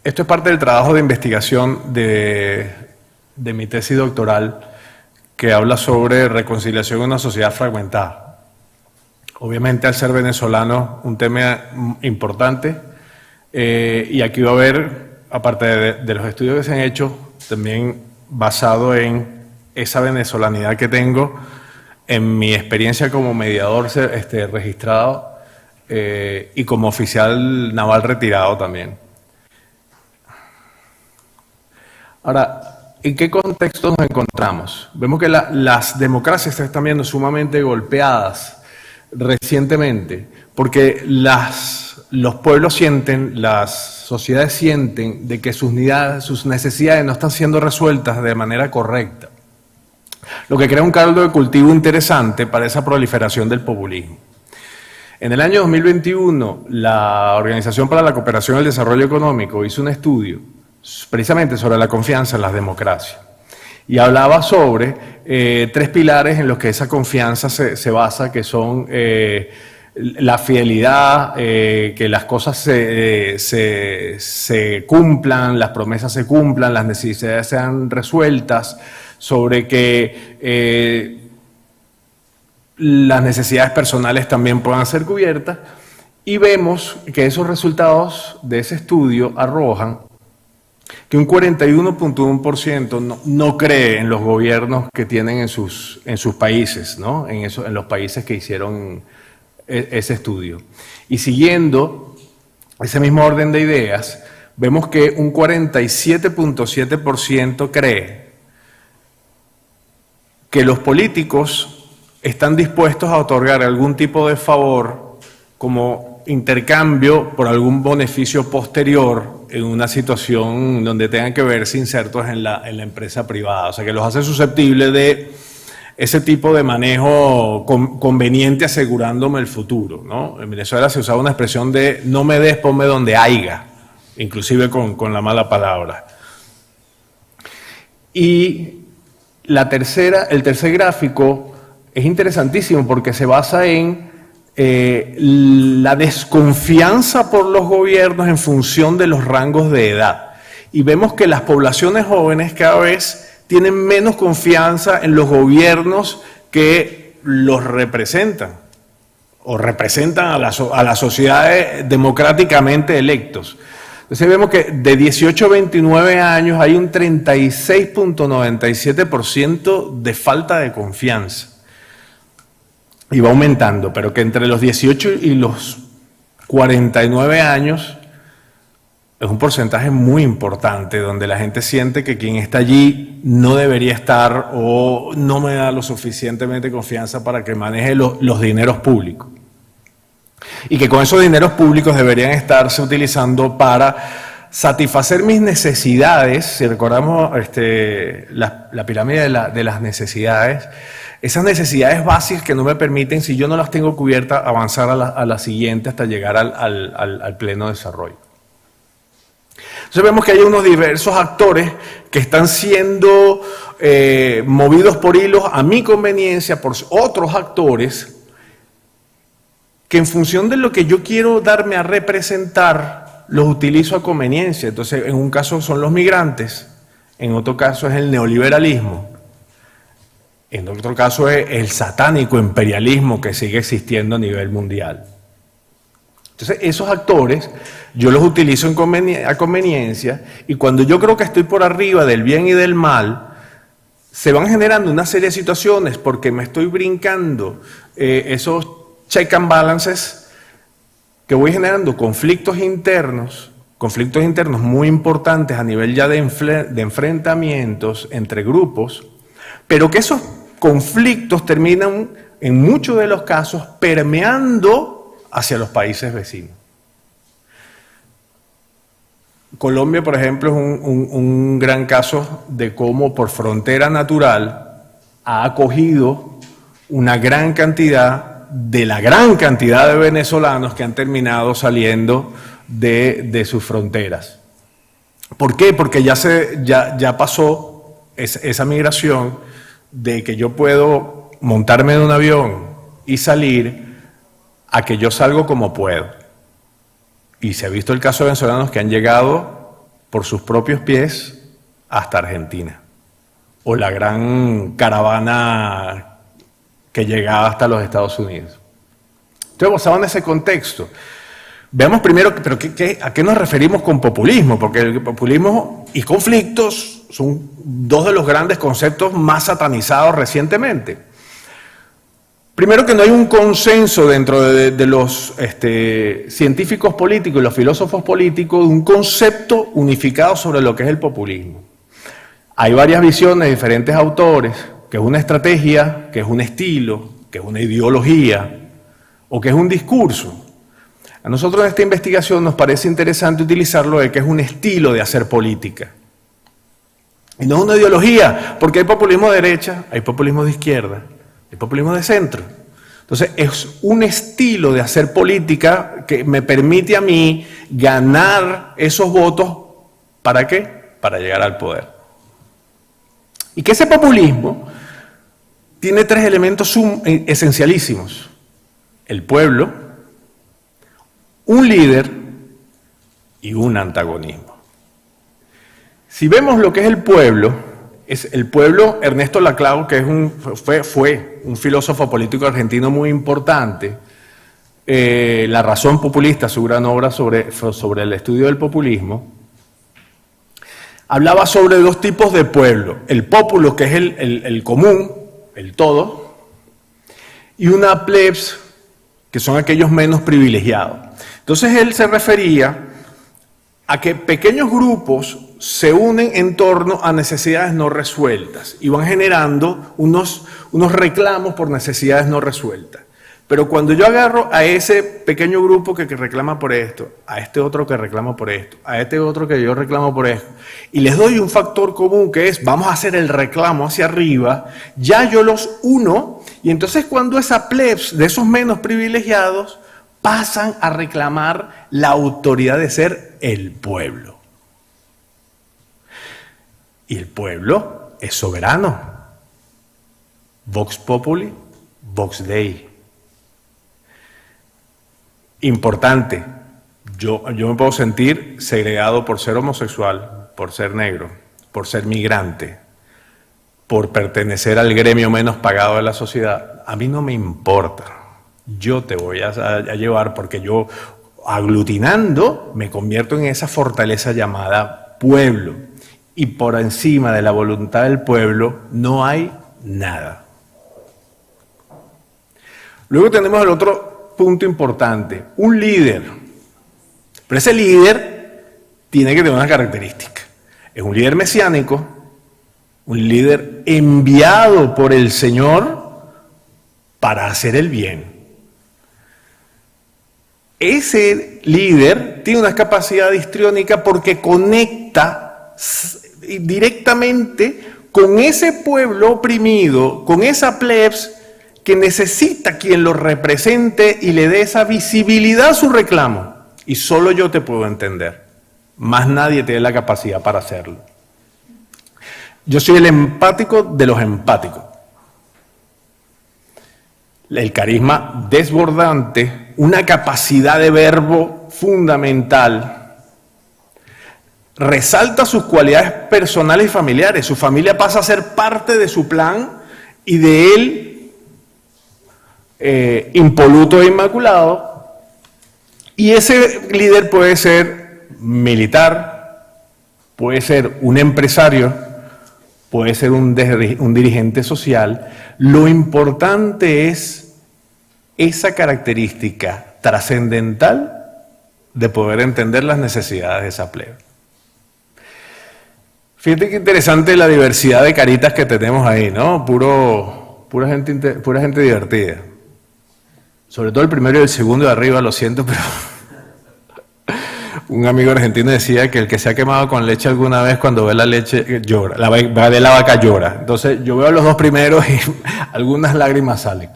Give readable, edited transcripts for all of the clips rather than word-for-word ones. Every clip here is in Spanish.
Esto es parte del trabajo de investigación de mi tesis doctoral, que habla sobre reconciliación en una sociedad fragmentada. Obviamente, al ser venezolano, un tema importante, y aquí va a haber, aparte de los estudios que se han hecho, también basado en esa venezolanidad que tengo, en mi experiencia como mediador registrado y como oficial naval retirado también. Ahora, ¿en qué contexto nos encontramos? Vemos que las democracias se están viendo sumamente golpeadas recientemente, porque los pueblos sienten, las sociedades sienten de que sus necesidades no están siendo resueltas de manera correcta, lo que crea un caldo de cultivo interesante para esa proliferación del populismo. En el año 2021, la Organización para la Cooperación y el Desarrollo Económico hizo un estudio precisamente sobre la confianza en las democracias, y hablaba sobre 3 pilares en los que esa confianza se basa, que son la fidelidad, que las cosas se cumplan, las promesas se cumplan, las necesidades sean resueltas, sobre que las necesidades personales también puedan ser cubiertas, y vemos que esos resultados de ese estudio arrojan que un 41.1% no cree en los gobiernos que tienen en sus países, ¿no? En los países que hicieron ese estudio. Y siguiendo ese mismo orden de ideas, vemos que un 47.7% cree que los políticos están dispuestos a otorgar algún tipo de favor como intercambio por algún beneficio posterior en una situación donde tengan que verse insertos en la empresa privada. O sea, que los hace susceptibles de ese tipo de manejo conveniente, asegurándome el futuro, ¿no? En Venezuela se usaba una expresión de no me des, ponme donde haya, inclusive con la mala palabra. Y el tercer gráfico es interesantísimo porque se basa en la desconfianza por los gobiernos en función de los rangos de edad. Y vemos que las poblaciones jóvenes cada vez tienen menos confianza en los gobiernos que los representan o representan a las sociedades democráticamente electos. Entonces vemos que de 18 a 29 años hay un 36.97% de falta de confianza. Y va aumentando, pero que entre los 18 y los 49 años es un porcentaje muy importante, donde la gente siente que quien está allí no debería estar o no me da lo suficientemente confianza para que maneje los dineros públicos. Y que con esos dineros públicos deberían estarse utilizando para satisfacer mis necesidades. Si recordamos la pirámide de las necesidades, esas necesidades básicas que no me permiten, si yo no las tengo cubiertas, avanzar a la siguiente hasta llegar al pleno desarrollo. Entonces vemos que hay unos diversos actores que están siendo movidos por hilos a mi conveniencia por otros actores que en función de lo que yo quiero darme a representar, los utilizo a conveniencia. Entonces, en un caso son los migrantes, en otro caso es el neoliberalismo, en otro caso es el satánico imperialismo que sigue existiendo a nivel mundial. Entonces, esos actores yo los utilizo a conveniencia, y cuando yo creo que estoy por arriba del bien y del mal, se van generando una serie de situaciones porque me estoy brincando esos check and balances, que voy generando conflictos internos muy importantes a nivel ya de enfrentamientos entre grupos, pero que esos conflictos terminan en muchos de los casos permeando hacia los países vecinos. Colombia, por ejemplo, es un gran caso de cómo por frontera natural ha acogido una gran cantidad de la gran cantidad de venezolanos que han terminado saliendo de sus fronteras. ¿Por qué? Porque ya pasó esa migración de que yo puedo montarme en un avión y salir, a que yo salgo como puedo. Y se ha visto el caso de venezolanos que han llegado por sus propios pies hasta Argentina, o la gran caravana que llegaba hasta los Estados Unidos. Entonces, basado en ese contexto, veamos primero, pero ¿a qué nos referimos con populismo? Porque el populismo y conflictos son dos de los grandes conceptos más satanizados recientemente. Primero, que no hay un consenso dentro de los científicos políticos y los filósofos políticos de un concepto unificado sobre lo que es el populismo. Hay varias visiones de diferentes autores, que es una estrategia, que es un estilo, que es una ideología o que es un discurso. A nosotros en esta investigación nos parece interesante utilizarlo de que es un estilo de hacer política. Y no es una ideología, porque hay populismo de derecha, hay populismo de izquierda, hay populismo de centro. Entonces es un estilo de hacer política que me permite a mí ganar esos votos, ¿para qué? Para llegar al poder. Y que ese populismo tiene tres elementos esencialísimos: el pueblo, un líder y un antagonismo. Si vemos lo que es el pueblo, Ernesto Laclau, que fue un filósofo político argentino muy importante, La razón populista, su gran obra sobre el estudio del populismo, hablaba sobre dos tipos de pueblo: el populo, que es el común, el todo, y una plebs, que son aquellos menos privilegiados. Entonces él se refería a que pequeños grupos se unen en torno a necesidades no resueltas y van generando unos reclamos por necesidades no resueltas. Pero cuando yo agarro a ese pequeño grupo que reclama por esto, a este otro que reclama por esto, a este otro que yo reclamo por esto, y les doy un factor común que es, vamos a hacer el reclamo hacia arriba, ya yo los uno, y entonces cuando esa plebs de esos menos privilegiados pasan a reclamar la autoridad de ser el pueblo. Y el pueblo es soberano. Vox populi, vox dei. Importante, yo me puedo sentir segregado por ser homosexual, por ser negro, por ser migrante, por pertenecer al gremio menos pagado de la sociedad. A mí no me importa. Yo te voy a llevar porque yo, aglutinando, me convierto en esa fortaleza llamada pueblo. Y por encima de la voluntad del pueblo no hay nada. Luego tenemos el otro punto importante, un líder. Pero ese líder tiene que tener una característica. Es un líder mesiánico, un líder enviado por el Señor para hacer el bien. Ese líder tiene una capacidad histriónica porque conecta directamente con ese pueblo oprimido, con esa plebs que necesita quien lo represente y le dé esa visibilidad a su reclamo. Y solo yo te puedo entender. Más nadie tiene la capacidad para hacerlo. Yo soy el empático de los empáticos. El carisma desbordante, una capacidad de verbo fundamental, resalta sus cualidades personales y familiares. Su familia pasa a ser parte de su plan y de él, impoluto e inmaculado. Y ese líder puede ser militar, puede ser un empresario, puede ser un dirigente social. Lo importante es esa característica trascendental de poder entender las necesidades de esa plebe. Fíjate qué interesante la diversidad de caritas que tenemos ahí, ¿no? Pura gente divertida. Sobre todo el primero y el segundo de arriba, lo siento, pero un amigo argentino decía que el que se ha quemado con leche alguna vez, cuando ve la leche llora, ve la vaca llora. Entonces yo veo los dos primeros y algunas lágrimas salen.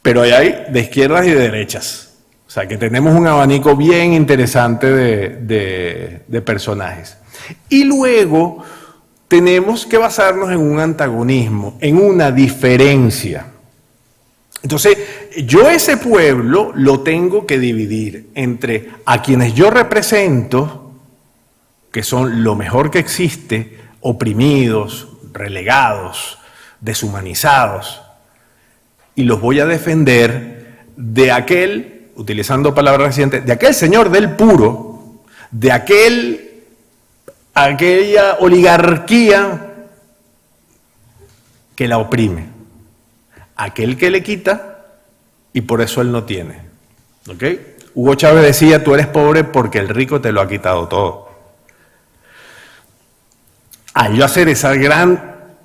Pero hay de izquierdas y de derechas. O sea que tenemos un abanico bien interesante de personajes. Y luego tenemos que basarnos en un antagonismo, en una diferencia. Entonces, yo ese pueblo lo tengo que dividir entre a quienes yo represento que son lo mejor que existe, oprimidos, relegados, deshumanizados, y los voy a defender de aquel, utilizando palabras recientes, de aquel señor del puro, de aquella oligarquía que la oprime, aquel que le quita y por eso él no tiene. ¿Ok? Hugo Chávez decía, tú eres pobre porque el rico te lo ha quitado todo. Al yo hacer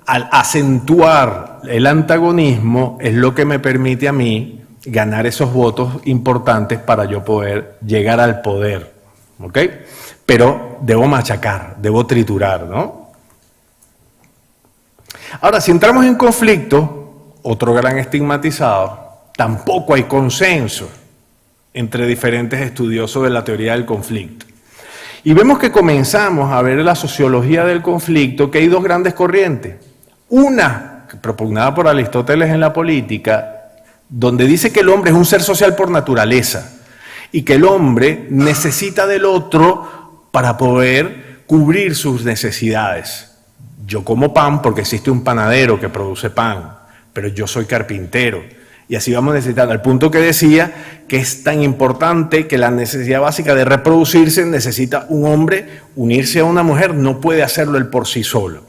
al acentuar el antagonismo, es lo que me permite a mí ganar esos votos importantes para yo poder llegar al poder. ¿Ok? Pero debo machacar, debo triturar, ¿no? Ahora, si entramos en conflicto, otro gran estigmatizado, tampoco hay consenso entre diferentes estudiosos de la teoría del conflicto. Y vemos que comenzamos a ver en la sociología del conflicto que hay dos grandes corrientes. Una, propugnada por Aristóteles en la política, donde dice que el hombre es un ser social por naturaleza y que el hombre necesita del otro para poder cubrir sus necesidades. Yo como pan porque existe un panadero que produce pan, pero yo soy carpintero. Y así vamos necesitando, al punto que decía que es tan importante que la necesidad básica de reproducirse necesita un hombre unirse a una mujer, no puede hacerlo él por sí solo.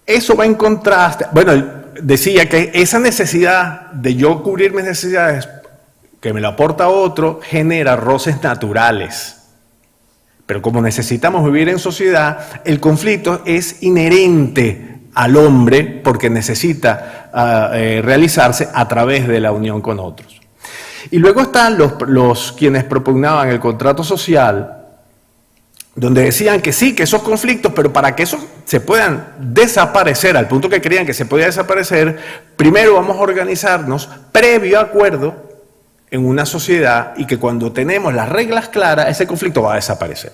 Eso va en contraste, bueno, decía que esa necesidad de yo cubrir mis necesidades, que me lo aporta otro, genera roces naturales. Pero como necesitamos vivir en sociedad, el conflicto es inherente al hombre porque necesita realizarse a través de la unión con otros. Y luego están los quienes propugnaban el contrato social, donde decían que sí, que esos conflictos, pero para que esos se puedan desaparecer, al punto que creían que se podía desaparecer, primero vamos a organizarnos previo acuerdo en una sociedad y que cuando tenemos las reglas claras, ese conflicto va a desaparecer.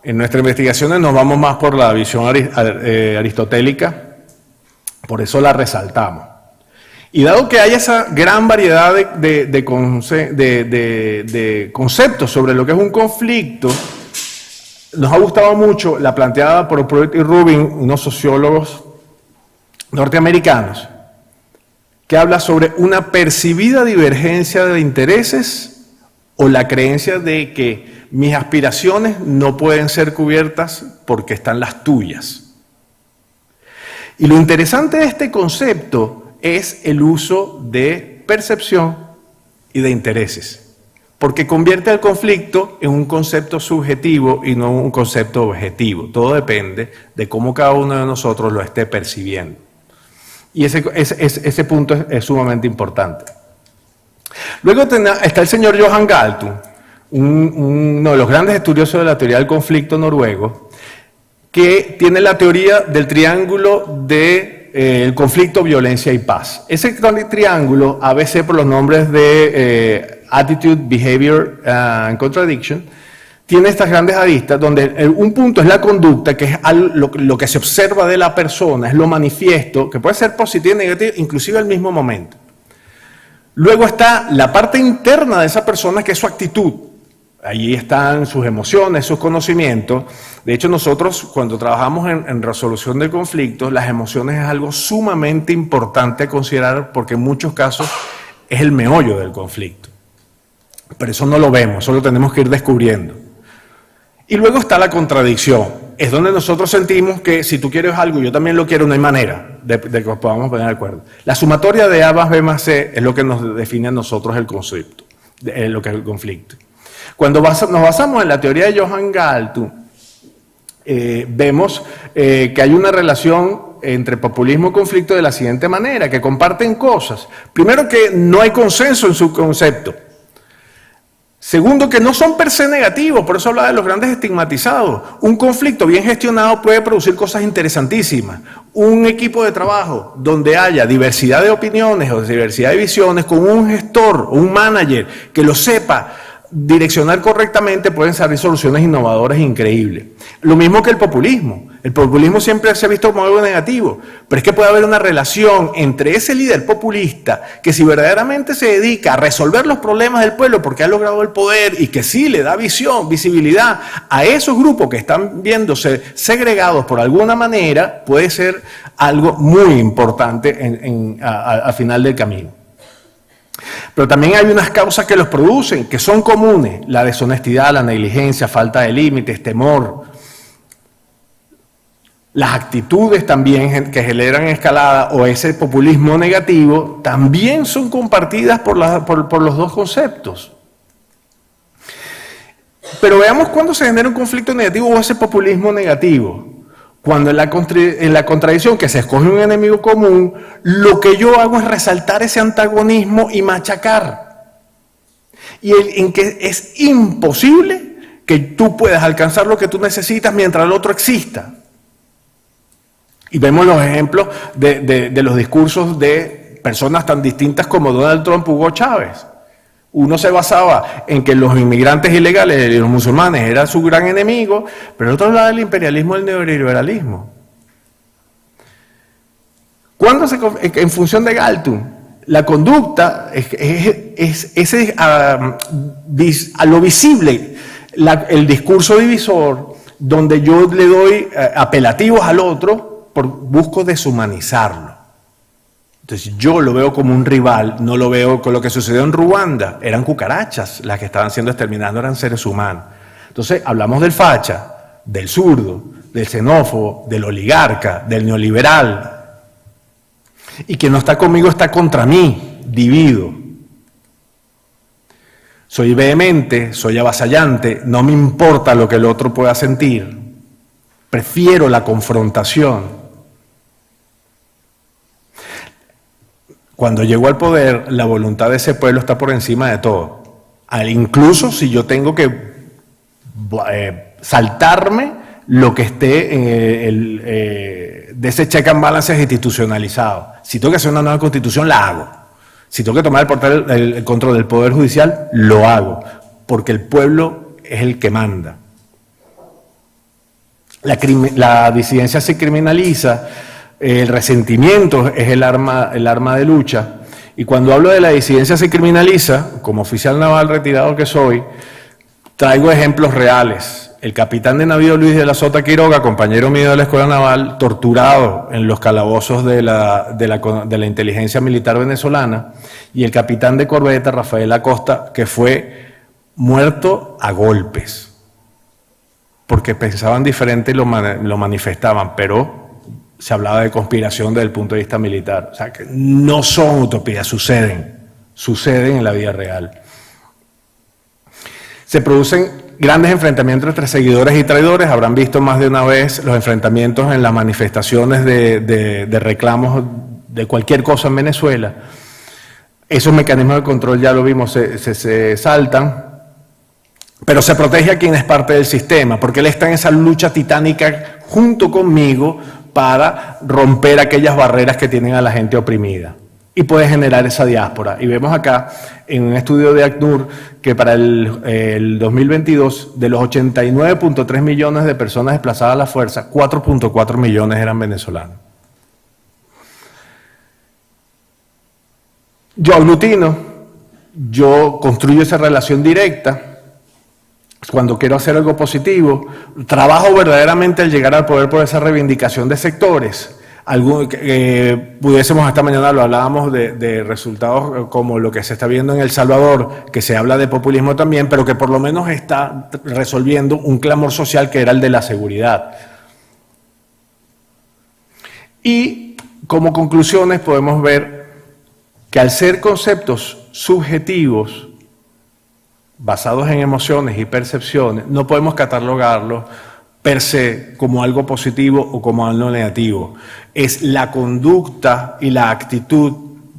En nuestras investigaciones nos vamos más por la visión aristotélica, por eso la resaltamos. Y dado que hay esa gran variedad de conceptos sobre lo que es un conflicto, nos ha gustado mucho la planteada por Pruitt y Rubin, unos sociólogos norteamericanos, que habla sobre una percibida divergencia de intereses o la creencia de que mis aspiraciones no pueden ser cubiertas porque están las tuyas. Y lo interesante de este concepto es el uso de percepción y de intereses, porque convierte el conflicto en un concepto subjetivo y no un concepto objetivo. Todo depende de cómo cada uno de nosotros lo esté percibiendo. Y ese punto es sumamente importante. Luego está el señor Johan Galtung, uno de los grandes estudiosos de la teoría del conflicto noruego, que tiene la teoría del triángulo del conflicto, violencia y paz. Ese triángulo, ABC por los nombres de Attitude, Behavior and Contradiction, tiene estas grandes aristas donde un punto es la conducta, que es lo que se observa de la persona, es lo manifiesto, que puede ser positivo y negativo, inclusive al mismo momento. Luego está la parte interna de esa persona, que es su actitud. Allí están sus emociones, sus conocimientos. De hecho, nosotros cuando trabajamos en resolución de conflictos, las emociones es algo sumamente importante a considerar porque en muchos casos es el meollo del conflicto. Pero eso no lo vemos, eso lo tenemos que ir descubriendo. Y luego está la contradicción. Es donde nosotros sentimos que si tú quieres algo y yo también lo quiero, no hay manera de que nos podamos poner de acuerdo. La sumatoria de A más B más C es lo que nos define a nosotros el concepto, lo que es el conflicto. Cuando nos basamos en la teoría de Johan Galtung, vemos que hay una relación entre populismo y conflicto de la siguiente manera, que comparten cosas. Primero, que no hay consenso en su concepto. Segundo, que no son per se negativos, por eso habla de los grandes estigmatizados. Un conflicto bien gestionado puede producir cosas interesantísimas. Un equipo de trabajo donde haya diversidad de opiniones o diversidad de visiones, con un gestor o un manager que lo sepa direccionar correctamente pueden salir soluciones innovadoras e increíbles. Lo mismo que el populismo. El populismo siempre se ha visto como algo negativo, pero es que puede haber una relación entre ese líder populista que si verdaderamente se dedica a resolver los problemas del pueblo porque ha logrado el poder y que sí le da visibilidad a esos grupos que están viéndose segregados por alguna manera, puede ser algo muy importante al final del camino. Pero también hay unas causas que los producen, que son comunes: la deshonestidad, la negligencia, falta de límites, temor. Las actitudes también que generan escalada o ese populismo negativo también son compartidas por los dos conceptos. Pero veamos cuándo se genera un conflicto negativo o ese populismo negativo. Cuando en la contradicción que se escoge un enemigo común, lo que yo hago es resaltar ese antagonismo y machacar. Y en que es imposible que tú puedas alcanzar lo que tú necesitas mientras el otro exista. Y vemos los ejemplos de los discursos de personas tan distintas como Donald Trump, Hugo Chávez. Uno se basaba en que los inmigrantes ilegales y los musulmanes eran su gran enemigo, pero el otro hablaba del imperialismo y el neoliberalismo. En función de Galtung, la conducta es a lo visible, el discurso divisor, donde yo le doy apelativos al otro, busco deshumanizarlo. Entonces yo lo veo como un rival, no lo veo con lo que sucedió en Ruanda. Eran cucarachas las que estaban siendo exterminadas, no eran seres humanos. Entonces hablamos del facha, del zurdo, del xenófobo, del oligarca, del neoliberal. Y quien no está conmigo está contra mí, divido. Soy vehemente, soy avasallante, no me importa lo que el otro pueda sentir. Prefiero la confrontación. Cuando llego al poder, la voluntad de ese pueblo está por encima de todo. Incluso si yo tengo que saltarme lo que esté de ese check and balances institucionalizado. Si tengo que hacer una nueva constitución, la hago. Si tengo que tomar el control del Poder Judicial, lo hago. Porque el pueblo es el que manda. La disidencia se criminaliza. El resentimiento es el arma de lucha. Y cuando hablo de la disidencia se criminaliza, como oficial naval retirado que soy, traigo ejemplos reales. El capitán de navío Luis de la Sota Quiroga, compañero mío de la Escuela Naval, torturado en los calabozos de la inteligencia militar venezolana, y el capitán de corbeta Rafael Acosta, que fue muerto a golpes, porque pensaban diferente y lo manifestaban, pero se hablaba de conspiración desde el punto de vista militar. O sea, que no son utopías, suceden en la vida real. Se producen grandes enfrentamientos entre seguidores y traidores. Habrán visto más de una vez los enfrentamientos en las manifestaciones de reclamos de cualquier cosa en Venezuela. Esos mecanismos de control, ya lo vimos, se saltan. Pero se protege a quien es parte del sistema, porque él está en esa lucha titánica junto conmigo para romper aquellas barreras que tienen a la gente oprimida. Y puede generar esa diáspora. Y vemos acá, en un estudio de ACNUR, que para el 2022, de los 89.3 millones de personas desplazadas a la fuerza, 4.4 millones eran venezolanos. Yo aglutino, yo construyo esa relación directa. Cuando quiero hacer algo positivo, trabajo verdaderamente al llegar al poder por esa reivindicación de sectores. Pudiésemos esta mañana, lo hablábamos de resultados como lo que se está viendo en El Salvador, que se habla de populismo también, pero que por lo menos está resolviendo un clamor social que era el de la seguridad. Y como conclusiones podemos ver que al ser conceptos subjetivos, basados en emociones y percepciones, no podemos catalogarlos per se como algo positivo o como algo negativo. Es la conducta y la actitud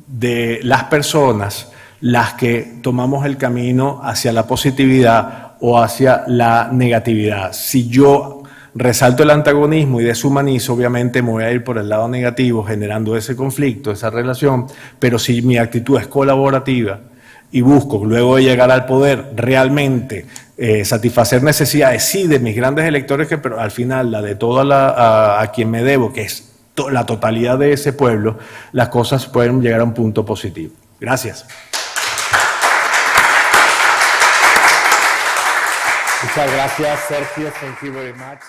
de las personas las que tomamos el camino hacia la positividad o hacia la negatividad. Si yo resalto el antagonismo y deshumanizo, obviamente me voy a ir por el lado negativo, generando ese conflicto, esa relación, pero si mi actitud es colaborativa y busco, luego de llegar al poder, realmente satisfacer necesidades, sí, de mis grandes electores, pero al final la de toda a quien me debo, que es la totalidad de ese pueblo, las cosas pueden llegar a un punto positivo. Gracias. Muchas gracias, Sergio. Thank you very much.